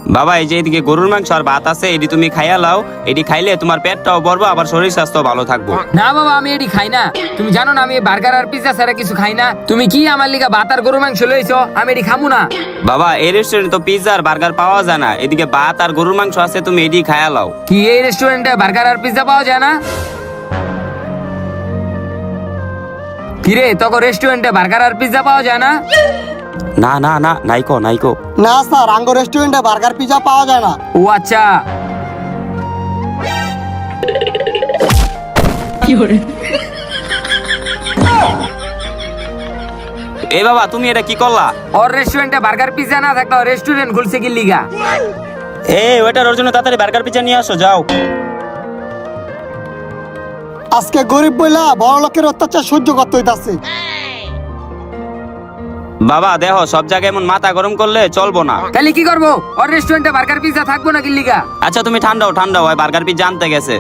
বাবা এই যে এদিকে গরুর মাংস আর ভাত আছে, এটি তুমি খাইয়া লাও। এটি খাইলে তোমার পেটটাও ভরবো, আবার শরীর স্বাস্থ্য ভালো থাকবো। না বাবা, আমি এটি খাই না। তুমি জানো না আমি বার্গার আর পিৎজা ছাড়া কিছু খাই না। তুমি কি আমার লিগা ভাত আর গরুর মাংস লইছো? আমি এটি খামু না। বাবা এই রেস্টুরেন্টে তো পিৎজা আর বার্গার পাওয়া যায় না, এদিকে ভাত আর গরুর মাংস আছে, তুমি এটি খাইয়া লাও। কি এই রেস্টুরেন্টে বার্গার আর পিৎজা পাওয়া যায় না? কিরে তোকে রেস্টুরেন্টে বার্গার আর পিৎজা পাওয়া যায় না? না না না, নাইকো নাইকো। না স্যার, আঙ্গ রেস্টুরেন্টে বার্গার পিজা পাওয়া যায় না। ও আচ্ছা। এ বাবা তুমি এটা কি করলা? ওর রেস্টুরেন্টে বার্গার পিৎজা না থাকলে রেস্টুরেন্ট খুলছে কি লিগা? ওইটার ওর জন্য তাড়াতাড়ি বার্গার পিৎজা নিয়ে আসো, যাও। আজকে গরিব বইলা বড় লোকের অত্যাচার সহ্য করতে হইতাছে। বাবা দেখো, সব জায়গায় এমন মাথা গরম করলে চলবো না। তাহলে কি করবো? ওর রেস্টুরেন্টে বার্গার পিৎজা থাকবো না কি লিগা? আচ্ছা তুমি ঠান্ডাও ঠান্ডাও, বার্গার পিৎজা আনতে গেছে।